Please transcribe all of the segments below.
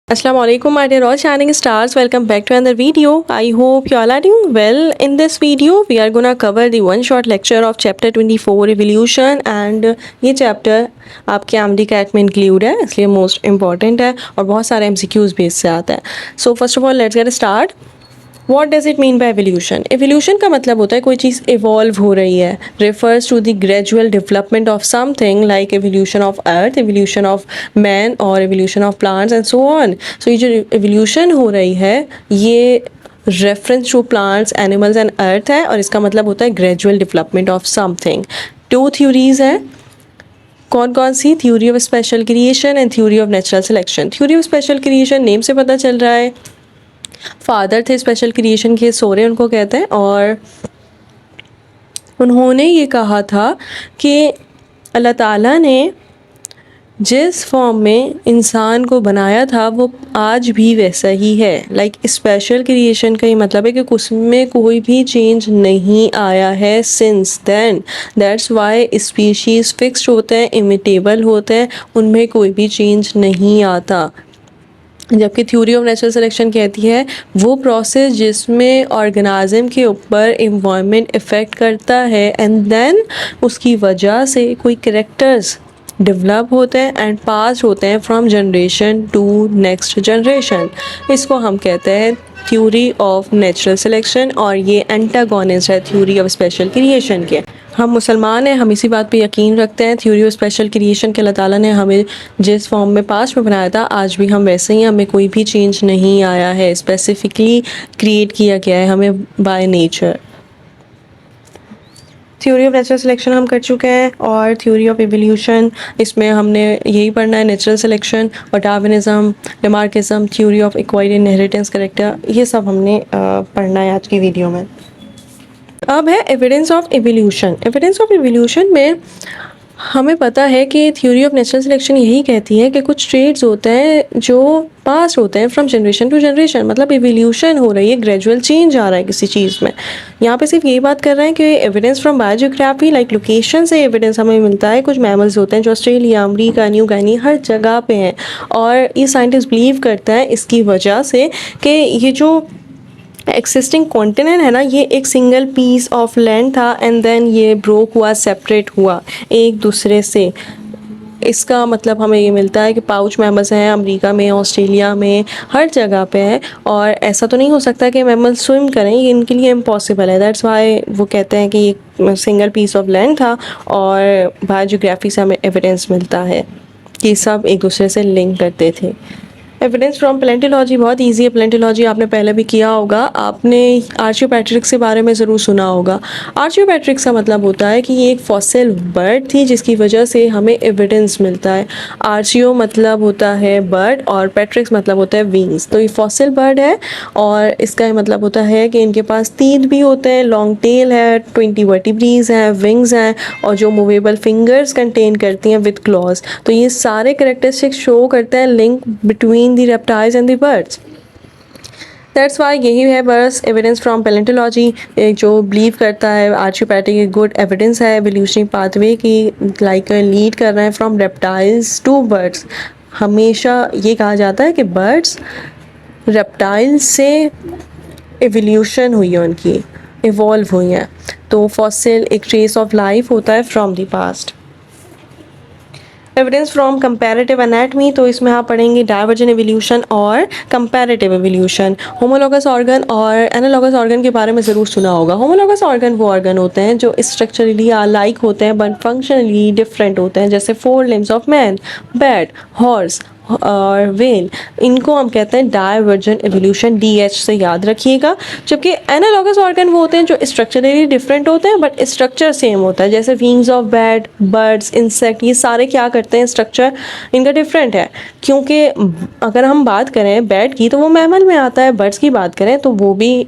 Assalamu alaikum, my dear all shining stars. Welcome back to another video. I hope you all are doing well. In this video, we are gonna cover the one short lecture of chapter 24 evolution, and ये chapter आपके आमदी cat में include है, इसलिए most important है और बहुत सारे MCQs base से आता है. So first of all let's get start. What does it mean by evolution? Evolution का मतलब होता है कोई चीज़ इवॉल्व हो रही है. Refers to the gradual development of something like evolution of earth, evolution of man और evolution of plants and so on. So ये जो एवोल्यूशन हो रही है ये reference to plants, animals and earth है और इसका मतलब होता है gradual development of something. Two theories हैं. कौन कौन सी? Theory of special creation and theory of natural selection. Theory of special creation name से पता चल रहा है फादर थे स्पेशल क्रिएशन के, सोरे उनको कहते हैं, और उन्होंने ये कहा था कि अल्लाह ताला ने जिस फॉर्म में इंसान को बनाया था वो आज भी वैसा ही है. लाइक स्पेशल क्रिएशन का ही मतलब है कि उसमें कोई भी चेंज नहीं आया है since then. That's why species fixed होते हैं, इमिटेबल होते हैं, उनमें कोई भी चेंज नहीं आता. जबकि थ्योरी ऑफ नेचुरल सिलेक्शन कहती है वो प्रोसेस जिसमें ऑर्गेनिज्म के ऊपर एनवायरनमेंट इफ़ेक्ट करता है एंड देन उसकी वजह से कोई कैरेक्टर्स डेवलप होते हैं एंड पास होते हैं from generation to next generation. इसको हम कहते हैं थ्योरी ऑफ नेचुरल सिलेक्शन और ये एंटागोनिस्ट है थ्योरी ऑफ स्पेशल क्रिएशन के. हम मुसलमान हैं, हम इसी बात पे यकीन रखते हैं थ्योरी ऑफ स्पेशल क्रिएशन के. अल्लाह ताला ने हमें जिस फॉर्म में पास्ट में बनाया था आज भी हम वैसे ही, हमें कोई भी चेंज नहीं आया है. स्पेसिफिकली क्रिएट किया गया है हमें by nature. Theory of natural selection हम कर चुके हैं और थ्योरी ऑफ एवोल्यूशन इसमें हमने यही पढ़ना है, नेचुरल सिलेक्शन और Darwinism, Lamarckism, theory of acquired inheritance character, ये सब हमने पढ़ना है आज की वीडियो में. अब है evidence of evolution. Evidence of evolution में हमें पता है कि थ्योरी ऑफ नेचुरल सिलेक्शन यही कहती है कि कुछ ट्रेड्स होते हैं जो पास होते हैं फ्रॉम जनरेशन टू जनरेशन. मतलब एवोल्यूशन हो रही है, ग्रेजुअल चेंज आ रहा है किसी चीज़ में. यहाँ पे सिर्फ यही बात कर रहे हैं कि evidence from biogeography like location से एविडेंस हमें मिलता है. कुछ मैमल्स होते हैं जो ऑस्ट्रेलिया, अमेरिका, न्यू गिनी हर जगह पे हैं और ये साइंटिस्ट बिलीव करते हैं इसकी वजह से कि ये जो एक्सिस्टिंग कॉन्टिनेंट है ना, ये एक सिंगल पीस ऑफ लैंड था एंड देन ये ब्रोक हुआ, सेपरेट हुआ एक दूसरे से. इसका मतलब हमें ये मिलता है कि पाउच मैमल्स हैं अमेरिका में, ऑस्ट्रेलिया में, हर जगह पे हैं और ऐसा तो नहीं हो सकता कि मैमल्स स्विम करें, ये इनके लिए इम्पॉसिबल है. दैट्स वाई वो कहते हैं कि ये सिंगल पीस ऑफ लैंड था और बायोजियोग्राफी से हमें एविडेंस मिलता है कि सब एक दूसरे से लिंक करते थे. एविडेंस फ्रॉम प्लेंटोलॉजी बहुत इजी है. प्लेंटोलॉजी आपने पहले भी किया होगा. आपने आर्चियोपेट्रिक्स के बारे में ज़रूर सुना होगा. आर्चियोपेट्रिक्स का मतलब होता है कि ये एक फॉसिल बर्ड थी जिसकी वजह से हमें एविडेंस मिलता है. आर्चियो मतलब होता है बर्ड और पेट्रिक्स मतलब होता है विंग्स. तो ये फॉसिल बर्ड है और इसका मतलब होता है कि इनके पास तीत भी होते हैं, लॉन्ग टेल है, 20 वर्टिब्रीज हैं, विंग्स हैं और जो मूवेबल फिंगर्स कंटेन करती हैं विद क्लॉज. तो ये सारे करेक्टरिस्टिक्स शो करते हैं link between the reptiles and the birds. That's why यही है बस एविडेंस फ्रॉम पैलेंटोलॉजी. जो बिलीव करता है आर्चियोपैथिक एक गुड एविडेंस है एवोल्यूशनरी पाथवे की, लाइक लीड कर रहे हैं फ्रॉम रेप्टाइल्स टू बर्ड्स. हमेशा ये कहा जाता है कि बर्ड्स रेप्टाइल्स से एवोल्यूशन हुई है, उनकी इवॉल्व हुई हैं. तो फॉसिल एक ट्रेस ऑफ लाइफ होता है from the past. Evidence from comparative anatomy, तो इसमें आप पढ़ेंगे डाइवर्जेंट एवोल्यूशन और कंपैरेटिव एवोल्यूशन. होमोलॉगस ऑर्गन और एनालॉगस ऑर्गन के बारे में ज़रूर सुना होगा. होमोलॉगस ऑर्गन वो ऑर्गन होते हैं जो स्ट्रक्चरली लाइक होते हैं बट फंक्शनली डिफरेंट होते हैं, जैसे 4 limbs of man, bat, horse और वेल. इनको हम कहते हैं डाइवर्जेंट एवोल्यूशन, DH से याद रखिएगा. जबकि एनालॉगस ऑर्गन वो होते हैं जो स्ट्रक्चरली डिफरेंट होते हैं बट स्ट्रक्चर सेम होता है, जैसे wings of bat, birds, insect, ये सारे क्या करते हैं, स्ट्रक्चर इनका डिफरेंट है. क्योंकि अगर हम बात करें बैट की तो वो मैमल में आता है, बर्ड्स की बात करें तो वो भी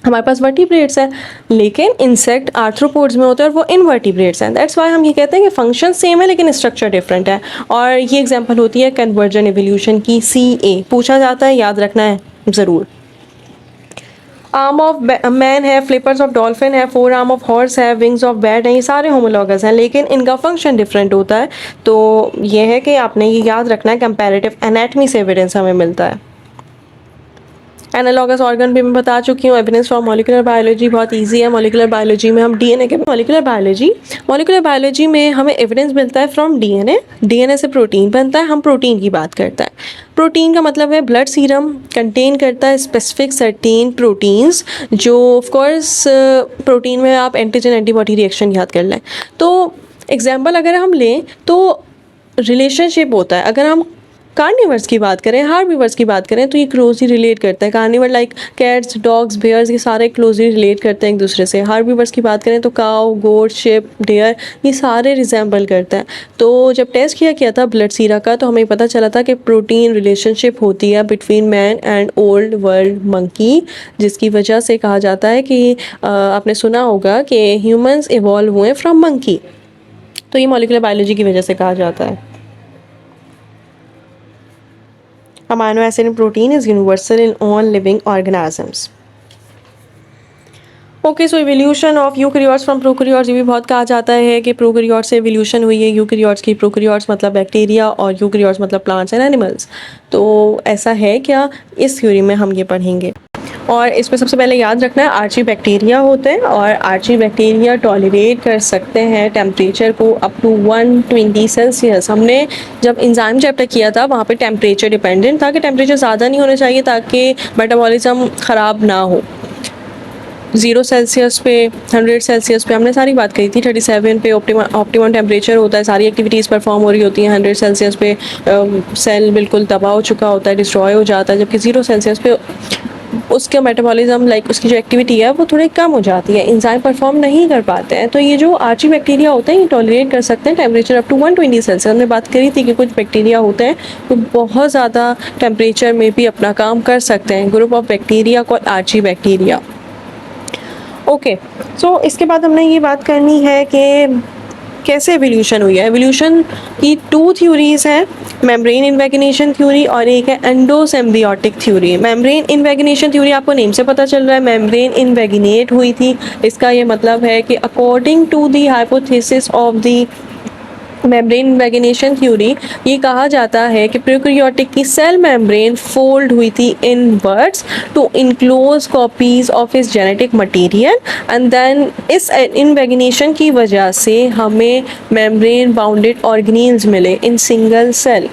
हमारे पास वर्टिब्रेट्स हैं, लेकिन इंसेक्ट आर्थ्रोपोड्स में होते हैं और वो इनवर्टिब्रेट्स हैं. दैट्स वाई हम ये कहते हैं कि फंक्शन सेम है लेकिन स्ट्रक्चर डिफरेंट है. और ये एग्जांपल होती है कन्वर्जेंट एवोल्यूशन की. CA पूछा जाता है, याद रखना है ज़रूर. आर्म ऑफ मैन है, फ्लिपर्स ऑफ डॉल्फिन है, फोर आर्म ऑफ हॉर्स है, विंग्स ऑफ बैट है, ये सारे होमोलॉगस हैं लेकिन इनका फंक्शन डिफरेंट होता है। तो ये है कि आपने ये याद रखना है, कंपैरेटिव एनाटमी से एविडेंस हमें मिलता है। एनालॉगस ऑर्गन भी मैं बता चुकी हूँ। एविडेंस फ्रॉम मॉलिक्यूलर बायोलॉजी बहुत इजी है। मॉलिक्यूलर बायोलॉजी में हम डीएनए के मॉलिक्यूलर बायोलॉजी में हमें एविडेंस मिलता है फ्रॉम डीएनए। डीएनए से प्रोटीन बनता है, हम प्रोटीन की बात करते हैं। प्रोटीन का मतलब है ब्लड सीरम कंटेन करता है स्पेसिफिक सर्टेन प्रोटीन्स, जो ऑफ कोर्स प्रोटीन में आप एंटीजन एंटीबॉडी रिएक्शन याद कर लें। तो एग्जाम्पल अगर हम लें तो रिलेशनशिप होता है। अगर हम कार्निवर्स की बात करें, हार्बीवर्स की बात करें तो ये क्लोजली रिलेट करता है। Carnivore like cats, dogs, bears, ये सारे क्लोजली रिलेट करते हैं एक दूसरे से। हार्बीवर्स की बात करें तो काऊ, गोट, शिप, डेयर, ये सारे रिजेंबल करते हैं। तो जब टेस्ट किया था ब्लड सीरा का तो हमें पता चला था कि प्रोटीन रिलेशनशिप होती है between man and old world monkey, जिसकी वजह से कहा जाता है कि आपने सुना होगा कि ह्यूमंस इवॉल्व हुए फ्रॉम मंकी। तो ये मॉलिक्यूलर बायोलॉजी की वजह से कहा जाता है। Amino acid in protein is universal in all living organisms. Okay, so evolution of eukaryotes from prokaryotes, ये भी बहुत कहा जाता है कि प्रोकैरियोट्स से इवोल्यूशन हुई है यूकैरियोट्स की। प्रोकैरियोट्स मतलब बैक्टीरिया और यूकैरियोट्स मतलब प्लांट्स एंड एनिमल्स। तो ऐसा है क्या, इस थ्योरी में हम ये पढ़ेंगे। और इसमें सबसे पहले याद रखना है आर्ची बैक्टीरिया होते हैं और आर्ची बैक्टीरिया टॉलरेट कर सकते हैं टेम्परेचर को अप टू 120 सेल्सियस। हमने जब एंजाइम चैप्टर किया था वहाँ पे टेम्परेचर डिपेंडेंट था कि टेम्परेचर ज़्यादा नहीं होना चाहिए ताकि मेटाबॉलिज्म ख़राब ना हो। 0 सेल्सियस पे, 100 सेल्सियस पे हमने सारी बात कही थी। 37 पे ऑप्टिमम टेम्परेचर होता है, सारी एक्टिविटीज़ परफॉर्म हो रही होती हैं। 100 सेल्सियस पे सेल बिल्कुल तबाह हो चुका होता है, डिस्ट्रॉय हो जाता है, जबकि 0 सेल्सियस पे उसका मेटाबॉलिज्म लाइक उसकी जो एक्टिविटी है वो थोड़ी कम हो जाती है, एंजाइम परफॉर्म नहीं कर पाते हैं। तो ये जो आर्ची बैक्टीरिया होते हैं ये टॉलरेट कर सकते हैं टेम्परेचर अप टू 120 सेल्सियस। हमने बात करी थी कि कुछ बैक्टीरिया होते हैं तो बहुत ज़्यादा टेम्परेचर में भी अपना काम कर सकते हैं। ग्रुप ऑफ बैक्टीरिया को आर्ची बैक्टीरिया। ओके, सो इसके बाद हमने ये बात करनी है कि कैसे एवोल्यूशन हुई है। एवोल्यूशन की 2 थ्योरीज हैं, मेम्ब्रेन इन्वेगिनेशन थ्योरी और एक है एंडोसिम्बियोटिक थ्योरी। मेम्ब्रेन इन्वेगिनेशन थ्योरी आपको नेम से पता चल रहा है, मेम्ब्रेन इन्वेगिनेट हुई थी। इसका ये मतलब है कि according to the hypothesis of the membrane invagination theory, ये कहा जाता है कि प्रोकैरियोटिक की सेल मेम्ब्रेन फोल्ड हुई थी inwards to enclose copies of इस जेनेटिक मटेरियल एंड देन इस इन्वेगिनेशन की वजह से हमें मेम्ब्रेन बाउंडेड ऑर्गेनील्स मिले in single cell.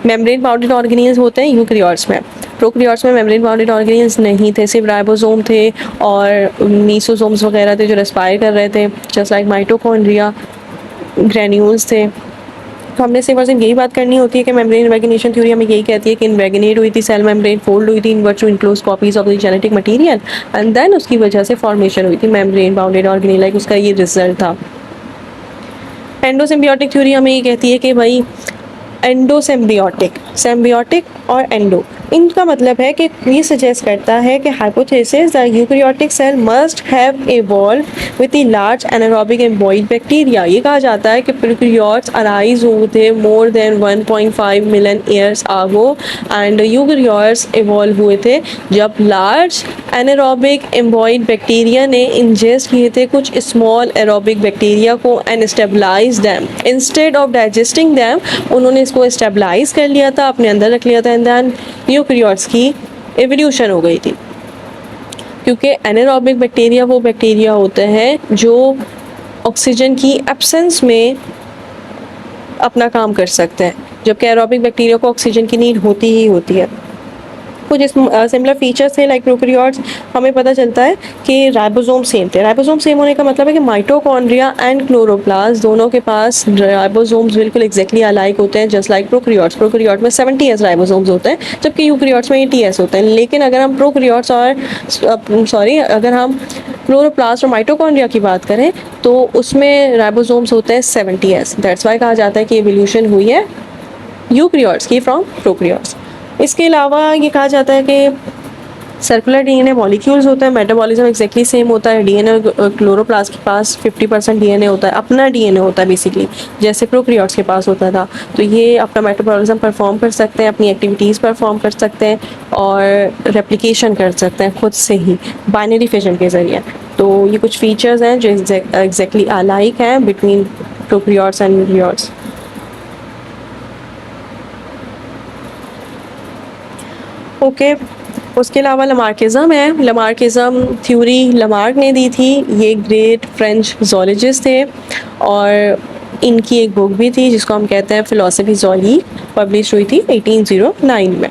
Membrane bounded organelles होते हैं यूकैरियोट्स में। प्रोकैरियोट्स में मेम्ब्रेन बाउंडेड ऑर्गेनील्स नहीं थे, सिर्फ राइबोसोम थे और मीसोसोम्स वगैरह थे जो रेस्पायर कर रहे थे, जस्ट लाइक माइटोकॉन्ड्रिया, ग्रेन्यूल्स थे। तो हमने सिर्फ और सिर्फ यही बात करनी होती है कि मेम्ब्रेन इन्वेगिनेशन थ्योरी हमें यही कहती है कि इन्वेगिनेट हुई थी सेल मेम्ब्रेन, फोल्ड हुई थी inward to enclose copies of the genetic material and then उसकी वजह से फॉर्मेशन हुई थी मेम्ब्रेन बाउंडेड ऑर्गेनील, लाइक उसका ये रिजल्ट था। एंडोसिम्बियोटिक थ्योरी हमें ये कहती है कि भाई एंडोसिम्बियोटिक, सिम्बियोटिक और एंडो, इनका मतलब है कि ये सजेस्ट करता है कि hypothesis the eukaryotic cell must have evolve with the large anaerobic amoeboid bacteria. ये कहा जाता है कि प्रोकैरियोट्स अराइज हुए थे more than 1.5 million years ago and eukaryotes evolve हुए थे जब लार्ज एनारोबिक एम्बॉइड बैक्टीरिया ने इंजेस्ट किए थे कुछ स्मॉल एरोबिक बैक्टीरिया को and stabilise them. Instead of digesting them उन्होंने इसको स्टेबलाइज कर लिया था, अपने अंदर रख लिया था एंड देन यूकैरियोट्स की एवोल्यूशन हो गई थी। क्योंकि एनारोबिक बैक्टीरिया वो बैक्टीरिया होते हैं जो ऑक्सीजन की एब्सेंस में अपना काम कर सकते हैं, जबकि एरोबिक बैक्टीरिया को ऑक्सीजन की नीड होती ही होती है। कुछ सिमिलर फीचर्स थे लाइक प्रोकैरियोट्स। हमें पता चलता है कि राइबोसोम सेम थे। राइबोसोम सेम होने का मतलब है कि माइटोकॉन्ड्रिया एंड क्लोरोप्लास्ट दोनों के पास राइबोसोम्स बिल्कुल एग्जैक्टली अलाइक होते हैं, जस्ट लाइक प्रोकैरियोट्स। प्रोकैरियोट में 70S राइबोसोम्स होते हैं जबकि यूकैरियोट्स में 80S होते हैं। लेकिन अगर हम प्रोकैरियोट्स और अगर हम क्लोरोप्लास्ट और माइटोकॉन्ड्रिया की बात करें तो उसमें राइबोसोम्स होते हैं 70S। दैट्स वाई कहा जाता है कि एवोल्यूशन हुई है यूकैरियोट्स की फ्रॉम प्रोकैरियोट्स। इसके अलावा ये कहा जाता है कि सर्कुलर डीएनए मॉलिक्यूल्स होता है, मेटाबॉलिज्म एक्जैक्टली सेम होता है। डीएनए और क्लोरोप्लास्ट के पास 50% डीएनए होता है, अपना डीएनए होता है बेसिकली, जैसे प्रोकैरियोट्स के पास होता था। तो ये अपना मेटाबॉलिज्म परफॉर्म कर सकते हैं, अपनी एक्टिविटीज़ परफॉर्म कर सकते हैं और रेप्लिकेशन कर सकते हैं खुद से ही बाइनरी फिजन के ज़रिए। तो ये कुछ फीचर्स हैं जो एग्जैक्टली अलाइक हैं between prokaryotes and eukaryotes. Okay, उसके अलावा लमार्किज्म है। लमार्किज्म थ्योरी लमार्क ने दी थी, ये ग्रेट फ्रेंच ज़ूलॉजिस्ट थे और इनकी एक बुक भी थी जिसको हम कहते हैं फ़िलॉसफी ज़ूलॉजी, पब्लिश हुई थी 1809 में।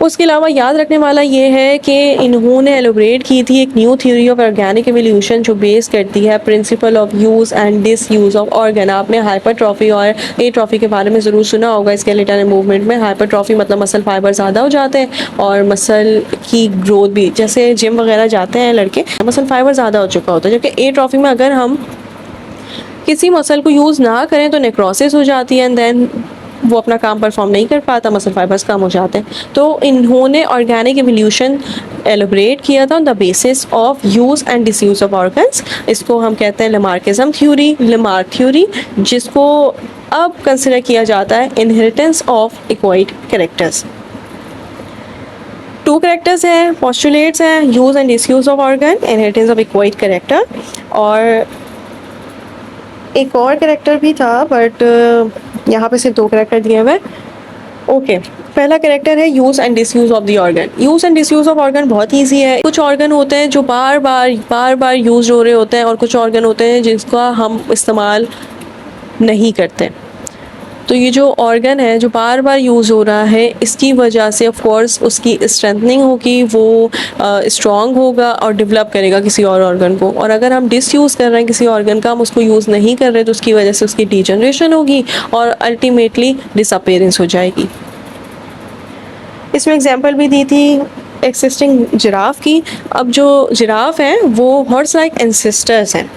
उसके अलावा याद रखने वाला ये है कि इन्होंने एलोबरेट की थी एक new theory of organic evolution जो बेस करती है principle of use and disuse of organ. आपने हाइपरट्रॉफी और एट्रॉफी के बारे में ज़रूर सुना होगा। स्केलेटल मूवमेंट में हाइपरट्रॉफी मतलब मसल फाइबर ज़्यादा हो जाते हैं और मसल की ग्रोथ भी, जैसे जिम वगैरह जाते हैं लड़के, मसल फाइबर ज़्यादा हो चुका होता है। जबकि एट्रॉफी में अगर हम किसी मसल को यूज़ ना करें तो नेक्रोसिस हो जाती है एंड देन वो अपना काम परफॉर्म नहीं कर पाता, मसल फाइबर्स कम हो जाते हैं। तो इन्होंने ऑर्गेनिक एवोल्यूशन एलोबरेट किया था on the basis of use and disuse of organs. इसको हम कहते हैं लमार्किज्म थ्योरी, लमार्क थ्योरी, जिसको अब कंसिडर किया जाता है inheritance of acquired characters. 2 characters हैं, पोस्टुलेट्स हैं, use and disuse of organ, inheritance of acquired character, और एक और कैरेक्टर भी था बट यहाँ पे सिर्फ 2 कैरेक्टर दिए हुए हैं। ओके, पहला कैरेक्टर है use and disuse of the organ. Use and disuse of organ बहुत इजी है। कुछ ऑर्गन होते हैं जो बार बार यूज़ हो रहे होते हैं और कुछ ऑर्गन होते हैं जिसका हम इस्तेमाल नहीं करते। तो ये जो ऑर्गन है जो बार बार यूज़ हो रहा है, इसकी वजह से ऑफ कोर्स उसकी स्ट्रेंथनिंग होगी, वो स्ट्रॉन्ग होगा और डेवलप करेगा किसी और ऑर्गन को। और अगर हम डिसयूज़ कर रहे हैं किसी ऑर्गन का, हम उसको यूज़ नहीं कर रहे, तो उसकी वजह से उसकी डीजनरेशन होगी और अल्टीमेटली डिसअपेयरेंस हो जाएगी। इसमें एग्जांपल भी दी थी एक्सिस्टिंग जिराफ की। अब जो जिराफ हैं वो हॉर्स लाइक एंसेस्टर्स हैं।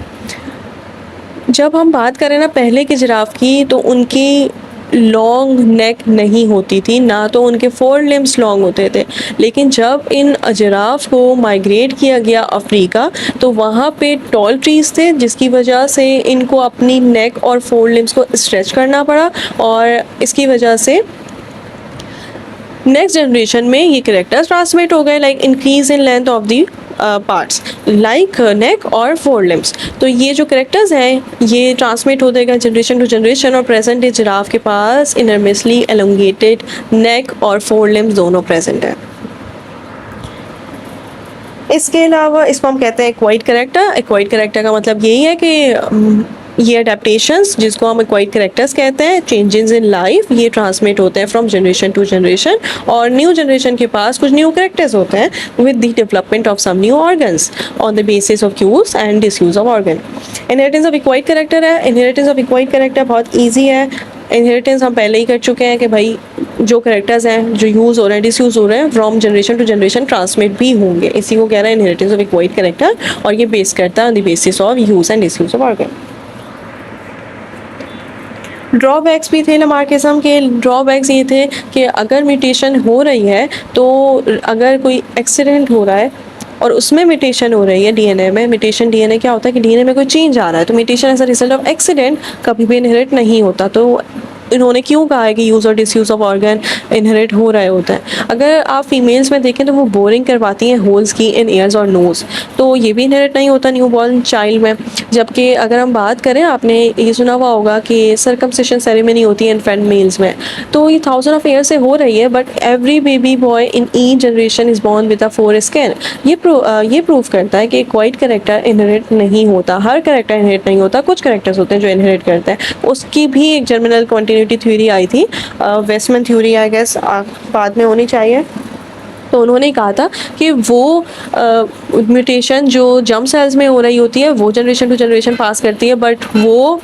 जब हम बात करें ना पहले के जिराफ की, तो उनकी लॉन्ग नेक नहीं होती थी, ना तो उनके 4 लिम्स लॉन्ग होते थे। लेकिन जब इन जिराफ को माइग्रेट किया गया अफ्रीका, तो वहाँ पे टॉल ट्रीज़ थे जिसकी वजह से इनको अपनी नेक और 4 लिम्स को स्ट्रेच करना पड़ा और इसकी वजह से नेक्स्ट जनरेशन में ये कैरेक्टर्स ट्रांसमिट हो गए, like increase in length of the parts like neck और 4 लिम्स। तो ये जो कैरेक्टर्स हैं ये ट्रांसमिट हो जाएगा जनरेशन टू जनरेशन और प्रेजेंट डे जिराफ के पास इनरमिसली एलोंगेटेड नेक और 4 लिम्स दोनों प्रेजेंट है। इसके अलावा इसको हम कहते हैं एक्वाइड कैरेक्टर। एक्वाइड कैरेक्टर का मतलब यही है कि ये अडेप्टेशंस जिसको हम एक्वाइड कैरेक्टर्स कहते हैं, चेंजेस इन लाइफ, ये ट्रांसमिट होते हैं फ्रॉम जनरेशन टू जनरेशन और न्यू जनरेशन के पास कुछ न्यू कैरेक्टर्स होते हैं with the development of some new organs on the basis of use and disuse of organ. Inheritance of acquired character है। इनहेरिटेंस ऑफ इक्वाइड कैरेक्टर बहुत easy है। Inheritance हम पहले ही कर चुके हैं कि भाई जो कैरेक्टर्स हैं जो यूज़ हो रहे हैं डिसयूज़ हो रहे हैं from generation to generation transmit भी होंगे, इसी को कह रहा है इनहेरिटेंस ऑफ इक्वाइड कैरेक्टर और ये बेस करता है on the basis of use and disuse of organ. Drawbacks भी थे लमार्किज्म के। ड्रॉबैक्स ये थे कि अगर म्यूटेशन हो रही है, तो अगर कोई एक्सीडेंट हो रहा है और उसमें म्यूटेशन हो रही है डीएनए में, म्यूटेशन डीएनए क्या होता है कि डीएनए में कोई चेंज आ रहा है, तो mutation as a result of accident कभी भी इनहेरिट नहीं होता। तो इन्होंने क्यों कहा है कि यूज़ और डिसयूज़ ऑफ ऑर्गन इनहेरिट हो रहे होते हैं। अगर आप फीमेल्स में देखें तो वो बोरिंग करवाती हैं होल्स की इन ईयर्स और नोज़, तो ये भी इनहेरिट नहीं होता न्यू बॉर्न चाइल्ड में। जबकि अगर हम बात करें, आपने ये सुना हुआ होगा कि सर्कमसिशन सेरेमनी होती है इन्फेंट मेल्स में, तो ये 1000 ऑफ ईयर से हो रही है, but every baby boy in each generation is born with a 4 skin. ये प्रूव करता है कि क्वाइट कैरेक्टर इनहेरिट नहीं होता, हर कैरेक्टर इनहेरिट नहीं होता, कुछ कैरेक्टर्स होते हैं जो इनहेरिट करते हैं। उसकी भी एक जर्मिनल कंटिन्यूटी थ्योरी आई थी, वेस्टमैन थ्योरी आई गेस बाद में होनी चाहिए। तो उन्होंने कहा था कि वो म्यूटेशन जो जर्म सेल्स में हो रही होती है वो जनरेशन टू जनरेशन पास करती है, बट वो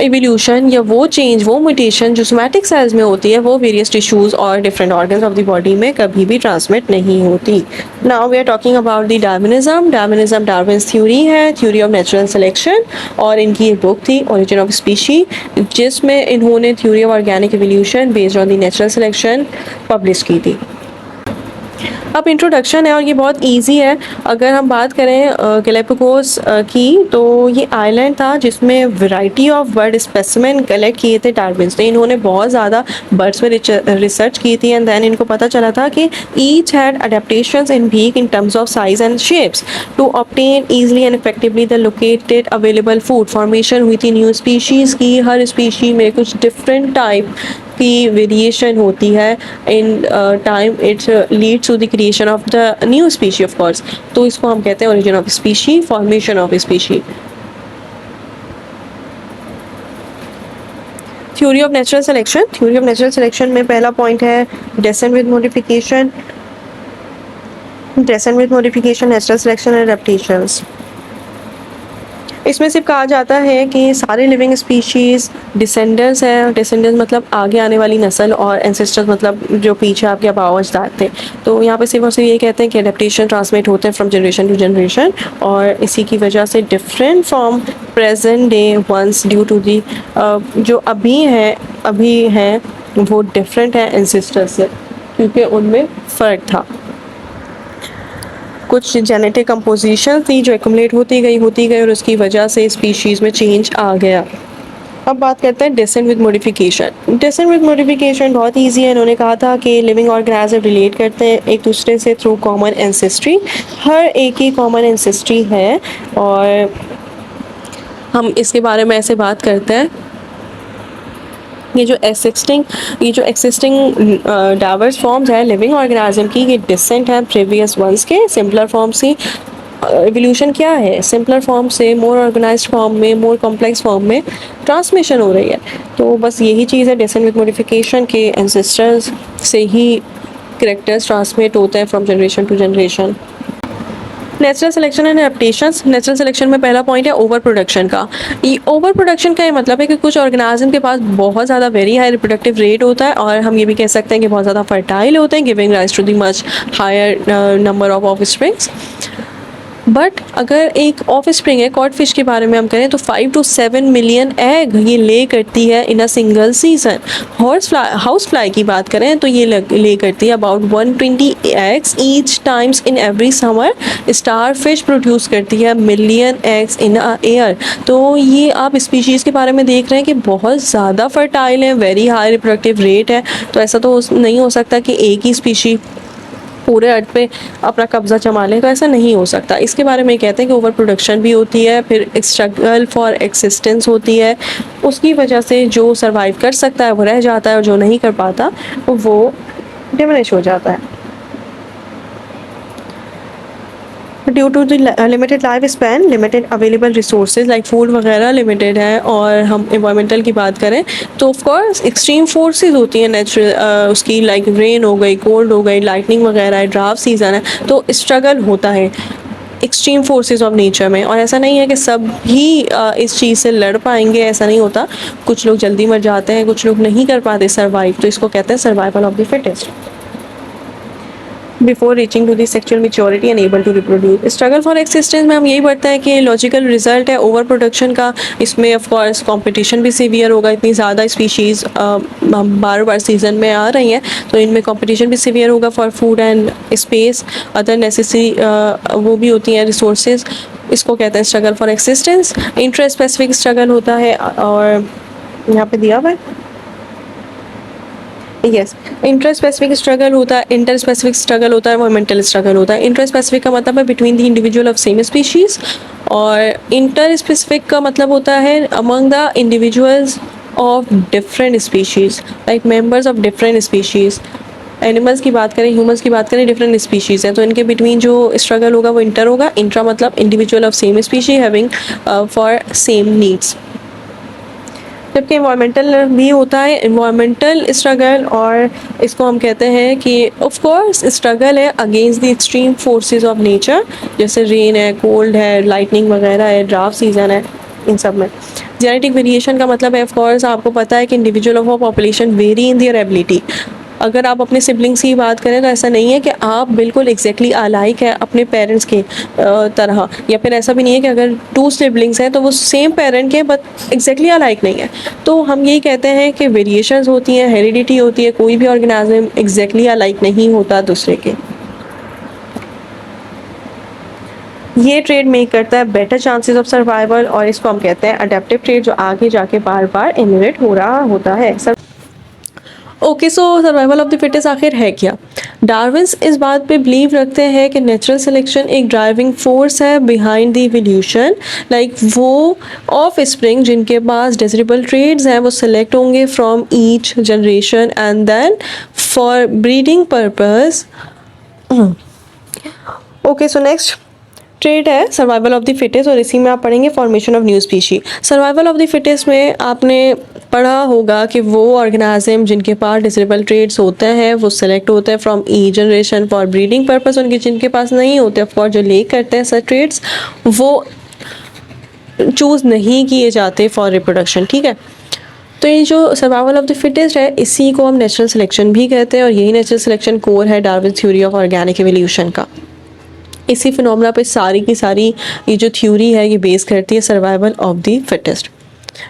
एवोल्यूशन या वो चेंज, वो म्यूटेशन जो सोमैटिक सेल्स में होती है वो वेरियस टिश्यूज़ और different organs of the body में कभी भी ट्रांसमिट नहीं होती। Now we are talking about the Darwinism. Darwinism Darwin's theory है, थ्योरी ऑफ नेचुरल सिलेक्शन, और इनकी एक बुक थी ओरिजिन ऑफ स्पीशी, जिसमें इन्होंने theory of organic evolution based on the natural selection publish की थी। अब इंट्रोडक्शन है और ये बहुत इजी है। अगर हम बात करें गैलापागोस की, तो ये आइलैंड था जिसमें variety of bird specimen collect किए थे डार्विन ने। इन्होंने बहुत ज़्यादा बर्ड्स में रिसर्च की थी एंड देन इनको पता चला था कि each had adaptations in beak in terms of size and shapes to obtain easily and effectively the located available food. Formation हुई थी न्यू स्पीशीज़ की, हर स्पीशी में कुछ डिफरेंट टाइप की वेरिएशन होती है। In time it's leads to the creation of the new species of course. तो इसको हम कहते हैं origin of species, formation of species. Theory of natural selection. Theory of natural selection में पहला पॉइंट है descent with modification. Descent with modification, natural selection and adaptations. इसमें सिर्फ कहा जाता है कि सारे लिविंग स्पीशीज़ डिसेंडर्स हैं। डिसेंडर्स मतलब आगे आने वाली नस्ल, और एंसेस्टर्स मतलब जो पीछे आपके आबाओ अजदाद थे। तो यहाँ पे सिर्फ और सिर्फ ये कहते हैं कि एडेप्टेशन ट्रांसमिट होते हैं फ्रॉम जनरेशन टू जनरेशन, और इसी की वजह से different from present day ones due to the जो अभी हैं वो डिफरेंट है एंसेस्टर्स से, क्योंकि उनमें फ़र्क था। कुछ जेनेटिक कंपोजिशन थी जो एक्यूमुलेट होती गई और उसकी वजह से स्पीशीज़ में चेंज आ गया। अब बात करते हैं descent with modification. Descent with modification बहुत इजी है। इन्होंने कहा था कि लिविंग ऑर्गेनिज्म रिलेट करते हैं एक दूसरे से थ्रू कॉमन एंसेस्ट्री। हर एक की कॉमन एंसेस्ट्री है, और हम इसके बारे में ऐसे बात करते हैं। ये जो एक्सिस्टिंग डाइवर्स फॉर्म्स है लिविंग ऑर्गेनिज्म की, ये डिसेंट है प्रीवियस वंस के सिंपलर फॉर्म से। एवोल्यूशन क्या है? सिंपलर फॉर्म से मोर ऑर्गेनाइज्ड फॉर्म में, मोर कॉम्प्लेक्स फॉर्म में ट्रांसमिशन हो रही है। तो बस यही चीज़ है डेसेंट विद मॉडिफिकेशन के, एंसेस्टर्स से ही कैरेक्टर्स ट्रांसमिट होते हैं from generation to generation. Natural selection and adaptations. Natural selection में पहला पॉइंट है ओवर प्रोडक्शन का। ये ओवर प्रोडक्शन का ये मतलब है कि कुछ ऑर्गेनिज्म के पास बहुत ज़्यादा वेरी हाई रिप्रोडक्टिव रेट होता है, और हम ये भी कह सकते हैं कि बहुत ज़्यादा फर्टाइल होते हैं, giving rise to the much higher number of offsprings. But अगर एक ऑफ स्प्रिंग है, कॉड फिश के बारे में हम करें तो 5 to 7 मिलियन एग ये ले करती है in a single season. House fly की बात करें तो ये ले करती है about 120 eggs each times in every summer. Star fish produce करती है million eggs in a year. तो ये आप स्पीशीज़ के बारे में देख रहे हैं कि बहुत ज़्यादा फर्टाइल है, वेरी हाई रिप्रोडक्टिव रेट है। तो ऐसा तो नहीं हो सकता कि एक ही स्पीशी पूरे अर्थ पे अपना कब्जा जमा ले, तो ऐसा नहीं हो सकता। इसके बारे में कहते हैं कि ओवर प्रोडक्शन भी होती है, फिर स्ट्रगल फॉर एक्सिस्टेंस होती है। उसकी वजह से जो सर्वाइव कर सकता है वो रह जाता है, और जो नहीं कर पाता वो डिमिनिश हो जाता है। Due to the limited life span, limited available resources like food वगैरह लिमिटेड है। और हम इन्वायरमेंटल की बात करें तो ऑफ कोर्स एक्सट्रीम फोर्सेस होती हैं नेचुरल, उसकी लाइक रेन हो गई, कोल्ड हो गई, लाइटनिंग वगैरह है, ड्राफ्ट सीजन है, तो स्ट्रगल होता है एक्सट्रीम फोर्सेस ऑफ नेचर में। और ऐसा नहीं है कि सब ही इस चीज़ से लड़ पाएंगे, ऐसा नहीं होता। कुछ लोग जल्दी मर जाते हैं, कुछ लोग नहीं कर पाते सर्वाइव, तो इसको कहते हैं survival of the fittest before reaching to the sexual maturity and able to reproduce. Struggle for existence में हम यही पढ़ते हैं कि लॉजिकल रिजल्ट है ओवर प्रोडक्शन का। इसमें ऑफ कोर्स कंपटीशन भी सीवियर होगा, इतनी ज़्यादा स्पीशीज़ बार बार सीजन में आ रही हैं, तो इनमें कंपटीशन भी सीवियर होगा for food and space. Other necessary वो भी होती हैं रिसोर्सेज, इसको कहते हैं struggle for existence. Inter specific struggle होता है, और यहाँ पे दिया हुआ है यस, इंटर स्पेसिफिक स्ट्रगल होता है, इंटर स्पेसिफिक स्ट्रगल होता है, वो मेंटल स्ट्रगल होता है। इंटर स्पेसिफिक का मतलब है between the individual of same species, और इंटर स्पेसिफिक का मतलब होता है among the individuals of different species, like members of different species. Animals की बात करें, ह्यूमंस की बात करें, डिफरेंट स्पीशीज़ हैं, तो इनके बिटवीन जो स्ट्रगल होगा वो इंटर होगा। इंट्रा मतलब individual of same species having for same needs. जबकि इन्वायरमेंटल भी होता है इन्वायरमेंटल स्ट्रगल, और इसको हम कहते हैं कि ऑफ कोर्स स्ट्रगल है against the extreme forces of nature, जैसे रेन है, कोल्ड है, लाइटनिंग वगैरह है, ड्राफ्ट सीजन है, इन सब में। जेनेटिक वेरिएशन का मतलब है ऑफ कोर्स आपको पता है कि individual of population very in their ability. अगर आप अपने सिबलिंग्स की बात करें तो ऐसा नहीं है कि आप बिल्कुल एग्जैक्टली अलाइक है अपने पेरेंट्स के तरह, या फिर ऐसा भी नहीं है कि अगर 2 सिबलिंग्स हैं तो वो सेम पेरेंट के बट एग्जैक्टली अलाइक नहीं है। तो हम यही कहते हैं कि वेरिएशंस होती हैं, हेरिडिटी होती है, कोई भी ऑर्गेनिज्म एग्जैक्टली अलाइक नहीं होता दूसरे के। ये ट्रेड मेक करता है बेटर चांसेस ऑफ सर्वाइवल, और इसको हम कहते हैं अडेप्टिव ट्रेड, जो आगे जाके बार बार इनहेरिट हो रहा होता है। Okay, so survival of the fittest आखिर है क्या? डार्विन्स इस बात पे बिलीव रखते हैं कि नेचुरल सिलेक्शन एक ड्राइविंग फोर्स है बिहाइंड द इवोल्यूशन। लाइक वो ऑफ स्प्रिंग जिनके पास डिजरेबल ट्रेड्स हैं वो सिलेक्ट होंगे from each generation and then for breeding purpose. Okay, so next trait है सर्वाइवल ऑफ द फिटेस्ट, और इसी में आप पढ़ेंगे formation of new species. Survival of the fittest में आपने पढ़ा होगा कि वो ऑर्गेनिज्म जिनके पास डिसेबल ट्रेड्स होते हैं वो सिलेक्ट होते हैं from E generation for breeding purpose. उनके जिनके पास नहीं होते, ऑफकोर्स जो ले करते हैं सर ट्रेड्स, वो चूज़ नहीं किए जाते फॉर रिप्रोडक्शन। ठीक है, तो ये जो सर्वाइवल ऑफ द फिटेस्ट है इसी को हम नेचुरल सिलेक्शन भी कहते हैं, और यही नेचुरल सिलेक्शन कोर है Darwin theory of organic evolution का। इसी फिनोमेना पे सारी की सारी ये जो थ्योरी है ये बेस करती है सर्वाइवल ऑफ द फिटेस्ट।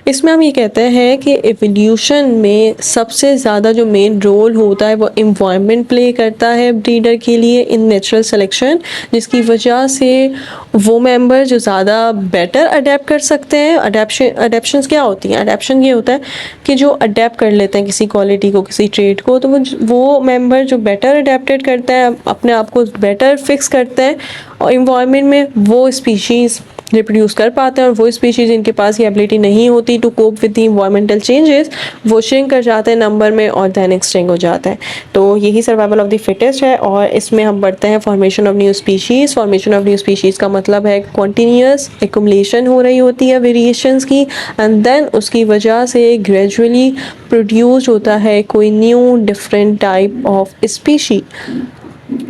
इसमें हम ये कहते हैं कि एवोल्यूशन में सबसे ज़्यादा जो मेन रोल होता है वो एनवायरनमेंट प्ले करता है ब्रीडर के लिए इन नेचुरल सिलेक्शन, जिसकी वजह से वो मेंबर जो ज़्यादा बेटर अडेप्ट कर सकते हैं। अडेप्शंस क्या होती हैं? अडेप्शन ये होता है कि जो अडेप्ट कर लेते हैं किसी क्वालिटी को, किसी ट्रेट को, तो वो मेंबर जो बेटर अडेप्टेड करते हैं, अपने आप को बेटर फिक्स करते हैं और एनवायरनमेंट में, वो स्पीशीज़ रिप्रोड्यूस कर पाते हैं। और वो स्पीशीज़ जिनके पास ये एबिलिटी नहीं होती to cope with the environmental changes, वो श्रिंक कर जाते हैं नंबर में और देन एक्सटिंक्ट हो जाते हैं। तो यही सर्वाइवल ऑफ द फिटेस्ट है, और इसमें हम बढ़ते हैं formation of new species. Formation of new species का मतलब है कॉन्टीन्यूस एक्युमुलेशन हो रही होती है वेरिएशंस की, एंड देन उसकी वजह से ग्रेजुअली प्रोड्यूस होता है कोई new different type of species.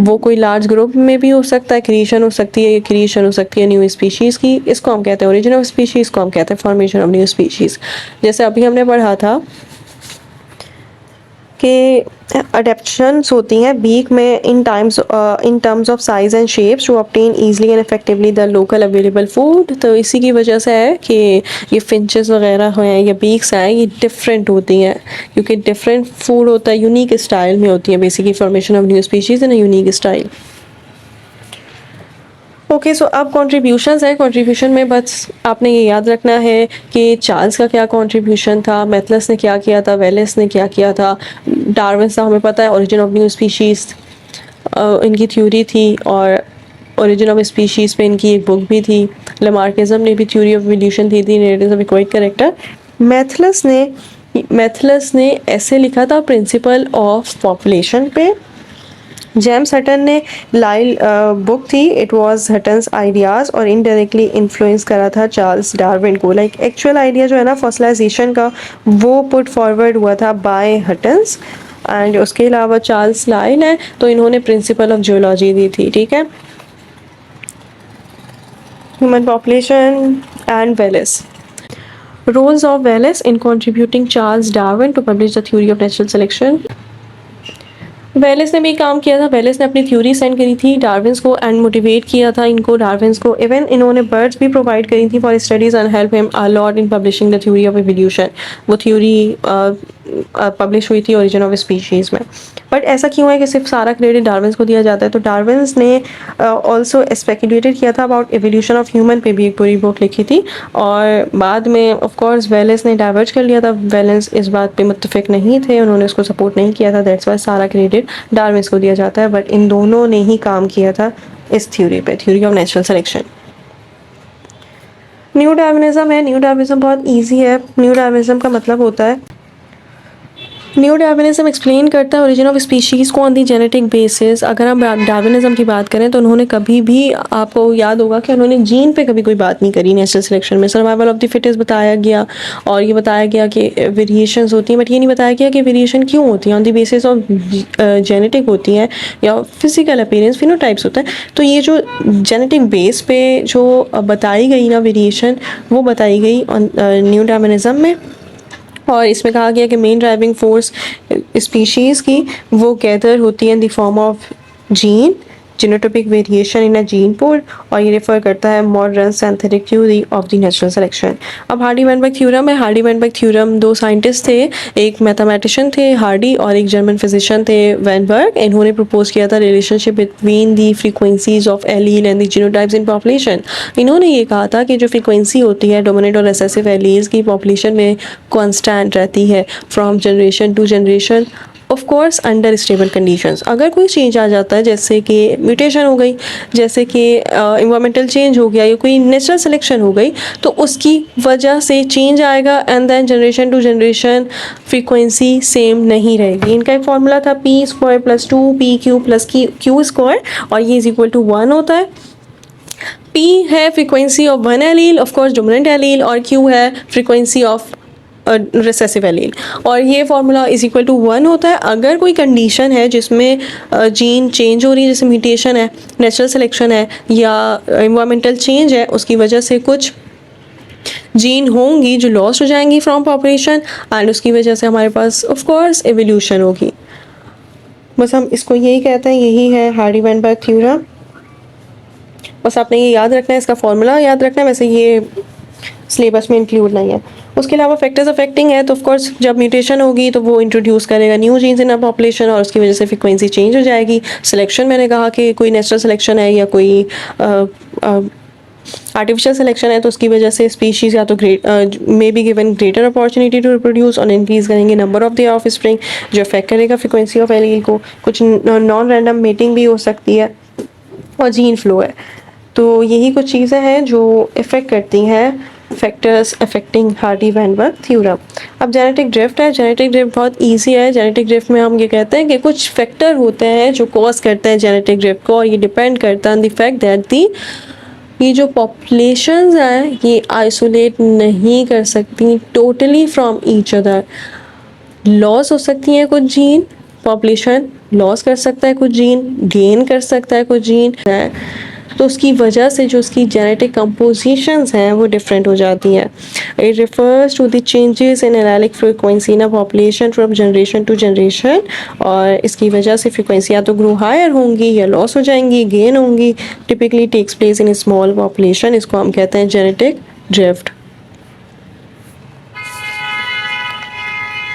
वो कोई लार्ज ग्रुप में भी हो सकता है, क्रिएशन हो सकती है, क्रिएशन हो सकती है न्यू स्पीशीज़ की। इसको हम कहते हैं ओरिजिन ऑफ स्पीशीज़, को हम कहते हैं फॉर्मेशन ऑफ न्यू स्पीशीज़। जैसे अभी हमने पढ़ा था कि अडेप्शंस होती हैं बीक में in terms of size and shapes to obtain easily and effectively the local available food. तो इसी की वजह से है कि ये फिंचेस वगैरह हैं या बीक्स हैं, ये डिफरेंट होती हैं क्योंकि डिफरेंट फूड होता है, यूनिक स्टाइल में होती है। Basically formation of new species in a unique style. Okay, so अब कॉन्ट्रीब्यूशंस हैं। कॉन्ट्रीब्यूशन में बस आपने ये याद रखना है कि चार्ल्स का क्या कॉन्ट्रीब्यूशन था, मैथलस ने क्या किया था, वेलेस ने क्या किया था, डार्विन का हमें पता है ओरिजिन ऑफ न्यू स्पीशीज़ इनकी थ्योरी थी, और ओरिजिन ऑफ स्पीशीज़ पे इनकी एक बुक भी थी। लमार्किज्म ने भी थ्योरी ऑफ इवोल्यूशन दी थी, नैरेटिव्स ऑफ एक्वाइड कैरेक्टर। मैथलस ने ऐसे लिखा था प्रिंसिपल ऑफ पॉपुलेशन पे। जेम्स हटन ने लाइल बुक थी, इट वाज हटन्स आइडियाज़, और इनडायरेक्टली इन्फ्लुएंस करा था चार्ल्स डार्विन को। लाइक एक्चुअल आइडिया जो है ना फॉसिलाइजेशन का, वो पुट फॉरवर्ड हुआ था बाय हटन्स। एंड उसके अलावा चार्ल्स लाइल है, तो इन्होंने प्रिंसिपल ऑफ जियोलॉजी दी थी। ठीक है, human population and Wallace. Roles of Wallace in contributing Charles Darwin to publish the theory of natural selection. Wallace ने भी काम किया था। वेलेस ने अपनी थ्योरी सेंड करी थी डार्विन्स को एंड मोटिवेट किया था इनको, डार्विन्स को। इवन इन्होंने बर्ड्स भी प्रोवाइड करी थी for studies and help him a lot in publishing the theory of evolution. वो थ्योरी पब्लिश हुई थी ओरिजिन ऑफ स्पीशीज़ में। बट ऐसा क्यों है कि सिर्फ सारा क्रेडिट डार्विन्स को दिया जाता है? तो डार्विन्स ने ऑल्सो स्पेकुलेटेड किया था अबाउट एवोल्यूशन ऑफ ह्यूमन पे भी एक पूरी बुक लिखी थी, और बाद में ऑफ कोर्स वेलेस ने डाइवर्ज कर लिया था। वेलेस इस बात पे मुत्तफिक नहीं थे, उन्होंने उसको सपोर्ट नहीं किया था, दैट्स वाई सारा क्रेडिट डार्विन्स को दिया जाता है। बट इन दोनों ने ही काम किया था इस थ्योरी पे, theory of natural selection. New Darwinism है। न्यू डार्विनिज्म बहुत ईजी है। न्यू डार्विनिज्म का मतलब होता है, न्यू डार्विनिज्म एक्सप्लेन करता है ओरिजिन ऑफ स्पीशीज़ को ऑन दी जेनेटिक बेसिस। अगर हम डार्विनिज्म की बात करें तो उन्होंने कभी भी, आपको याद होगा कि उन्होंने जीन पे कभी कोई बात नहीं करी नेचुरल सिलेक्शन में। सर्वाइवल ऑफ द फिटेस्ट बताया गया, और ये बताया गया कि वेरिएशंस होती हैं, बट ये नहीं बताया गया कि वेरिएशन क्यों होती हैं, on the basis of genetic होती हैं या फिजिकल अपीयरेंस, फिनोटाइप्स होता है। तो ये जो जेनेटिक बेस पे जो बताई गई ना वेरिएशन, वो बताई गई न्यू डार्विनिज्म में। और इसमें कहा गया कि मेन ड्राइविंग फोर्स स्पीशीज़ की वो गैदर होती है in the form of gene, genotypic variation in a gene pool, और ये रेफर करता है modern synthetic theory of the natural selection. अब हार्डी-वेनबर्ग थ्योरम है। हार्डी-वेनबर्ग थ्योरम दो साइंटिस्ट थे, एक मैथमेटिशियन थे हार्डी और एक जर्मन फिजिशियन थे वेनबर्ग। इन्होंने प्रपोज किया था relationship between the frequencies of allele and the genotypes in population. इन्होंने ये कहा था कि जो फ्रीक्वेंसी होती है डोमिनेंट और रिसेसिव एलील्स की पॉपुलेशन में कांस्टेंट रहती है from generation to generation, of course under stable conditions. अगर कोई चेंज आ जाता है, जैसे कि म्यूटेशन हो गई, जैसे कि इन्वायरमेंटल चेंज हो गया या कोई नेचुरल सिलेक्शन हो गई, तो उसकी वजह से चेंज आएगा and then generation to generation frequency same नहीं रहेगी। इनका एक फॉर्मूला था P square plus 2 plus Q square, और ये इज इक्वल टू 1 होता है। P है frequency of one allele, of course dominant allele, और Q है फ्रीक्वेंसी ऑफ रिसेसिव एलील, और ये फार्मूला इज इक्वल टू 1 होता है। अगर कोई कंडीशन है जिसमें जीन चेंज हो रही है, जैसे म्यूटेशन है, नेचुरल सिलेक्शन है या इन्वायरमेंटल चेंज है, उसकी वजह से कुछ जीन होंगी जो लॉस्ट हो जाएंगी फ्रॉम पॉपुलेशन, एंड उसकी वजह से हमारे पास ऑफ कोर्स एवोल्यूशन होगी। बस हम इसको यही कहते हैं, यही है हार्डी-वेनबर्ग थ्योरम। बस आपने ये याद रखना है, इसका फॉर्मूला याद रखना है, वैसे ये सिलेबस में इंक्लूड नहीं है। उसके अलावा फैक्टर्स अफेक्टिंग है, तो ऑफ कोर्स जब म्यूटेशन होगी तो वो इंट्रोड्यूस करेगा new genes in a population, और उसकी वजह से फ्रीक्वेंसी चेंज हो जाएगी। सिलेक्शन मैंने कहा कि कोई नेचुरल सिलेक्शन है या कोई आर्टिफिशियल सिलेक्शन है, तो उसकी वजह से स्पीशीज़ या तो may be given greater opportunity to reproduce और इंक्रीज करेंगे नंबर ऑफ द ऑफस्प्रिंग, जो अफेक्ट करेगा फ्रीक्वेंसी ऑफ एलील को। कुछ नॉन रैंडम मेटिंग भी हो सकती है, और जीन फ्लो है। तो यही कुछ चीज़ें हैं जो इफ़ेक्ट करती हैं फैक्टर्स अफेक्टिंग हार्डी-वेनबर्ग थ्योरम। अब जेनेटिक ड्रिफ्ट है। जेनेटिक ड्रिफ्ट बहुत इजी है। जेनेटिक ड्रिफ्ट में हम ये कहते हैं कि कुछ फैक्टर होते हैं जो कॉज करते हैं जेनेटिक ड्रिफ्ट को, और ये डिपेंड करता है ऑन द फैक्ट दैट ये जो पॉपुलेशंस हैं ये आइसोलेट नहीं कर सकती totally from each other. Loss हो सकती हैं कुछ जीन, पॉपुलेशन लॉस कर सकता है कुछ जीन, गेन कर सकता है कुछ जीन है, तो उसकी वजह से जो उसकी जेनेटिक कंपोजिशंस हैं वो डिफरेंट हो जाती हैं। It refers to the changes in allelic frequency in a population from generation to generation, और इसकी वजह से फ्रीक्वेंसी या तो ग्रो हायर होंगी या लॉस हो जाएंगी, गेन होंगी। Typically takes place in small population. इसको हम कहते हैं जेनेटिक ड्रिफ्ट।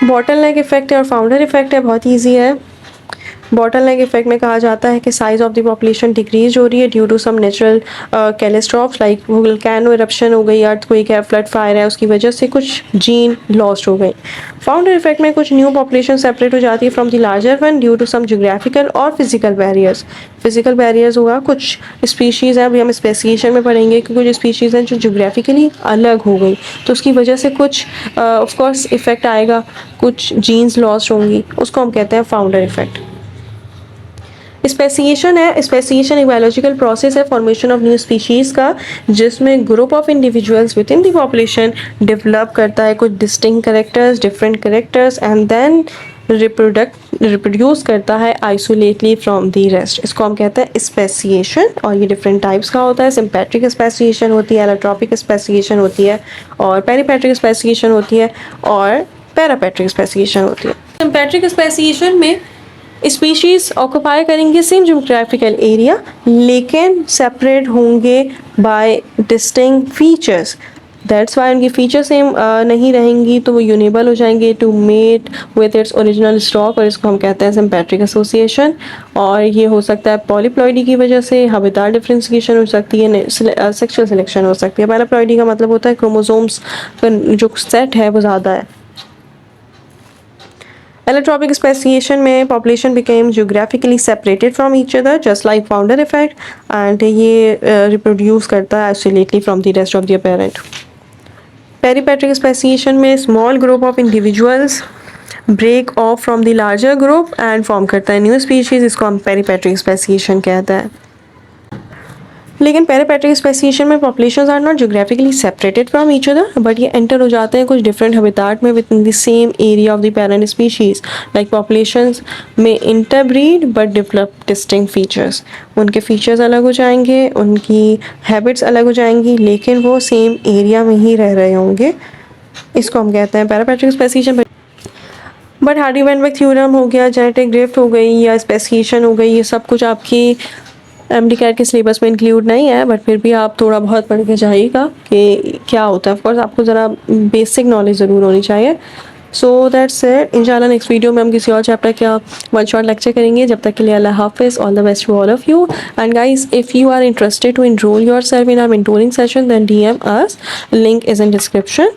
बॉटलनेक इफेक्ट है और फाउंडर इफेक्ट है, बहुत ईजी है। बॉटलनेक इफेक्ट में कहा जाता है कि size of the population decrease हो रही है due to some natural catastrophes like volcano eruption हो गई, अर्थक्वेक है, फ्लड फायर है, उसकी वजह से कुछ जीन लॉस्ट हो गए। फाउंडर इफेक्ट में कुछ न्यू पॉपुलेशन सेपरेट हो जाती है from the larger one due to some geographical और फिजिकल बैरियर्स। फिजिकल बैरियर्स होगा, कुछ स्पीशीज़ हैं, अभी हम स्पेसिएशन में पढ़ेंगे कि कुछ स्पीशीज़ हैं जो ज्योग्राफिकली अलग हो गई, तो उसकी वजह से कुछ ऑफ कोर्स इफेक्ट आएगा, कुछ जीन्स लॉस्ट होंगी, उसको हम कहते हैं फाउंडर इफेक्ट। स्पेसिएशन है। स्पेसिएशन एक बायोलॉजिकल प्रोसेस है फॉर्मेशन ऑफ न्यू स्पीशीज़ का, जिसमें group of individuals within the population develop करता है कुछ distinct characters, different characters, and then reproduce करता है आइसोलेटली फ्रॉम द रेस्ट। इसको हम कहते हैं स्पेसिएशन, और ये डिफरेंट टाइप्स का होता है। सिम्पैट्रिक स्पेसिएशन होती है, एलोट्रॉपिक स्पेसिएशन होती है, और पेरीपैट्रिक स्पेसिएशन होती है, और पैरापैट्रिक स्पेसिएशन होती है। सिम्पैट्रिक स्पेसिएशन में स्पीशीज़ ऑक्यूपाई करेंगे सेम ज्योग्राफिकल एरिया, लेकिन सेपरेट होंगे by distinct features. That's why उनकी फीचर सेम नहीं रहेंगी, तो वो यूनेबल हो जाएंगे to mate with its original stock, और इसको हम कहते हैं सिम्पैट्रिक एसोसिएशन। और ये हो सकता है पॉलीप्लॉइडी की वजह से, हैबिटेट डिफरेंशिएशन हो सकती है, सेक्सुअल सिलेक्शन हो सकती है। पॉलीप्लॉइडी का मतलब होता है क्रोमोसोम्स का जो सेट है वो ज़्यादा है। Allotropic speciation में population became geographically separated from each other just like founder effect, and ये reproduce करता है isolately from the rest of their parent. Peripatric speciation में small group of individuals break off from the larger group and form करता है new species, इसको हम peripatric speciation कहते हैं। लेकिन पेरीपैट्रिक स्पेसिएशन में populations are not geographically separated from each other, but ये एंटर हो जाते हैं कुछ डिफरेंट हैबिटेट में within the same area of the parent species. Like populations में interbreed but develop distinct features. उनके फीचर्स अलग हो जाएंगे, उनकी हैबिट्स अलग हो जाएंगी, लेकिन वो सेम एरिया में ही रह रहे होंगे। इसको हम कहते हैं peripatric speciation. But Hardy-Weinberg theorem हो गया, जेनेटिक ड्रिफ्ट हो गई या स्पेसिएशन हो गई, ये सब कुछ आपकी एमडी कैट के सिलेबस में इंक्लूड नहीं है, बट फिर भी आप थोड़ा बहुत पढ़ के जाइएगा कि क्या होता है। ऑफकोर्स आपको ज़रा बेसिक नॉलेज ज़रूर होनी चाहिए। So that's it. इंशाल्लाह नेक्स्ट वीडियो में हम किसी और चैप्टर का वन शॉट लेक्चर करेंगे। जब तक के लिए अल्लाह हाफिज़। All the best to all of you. And guys, if you are interested to enroll yourself in our mentoring session, then DM us. Link is in description.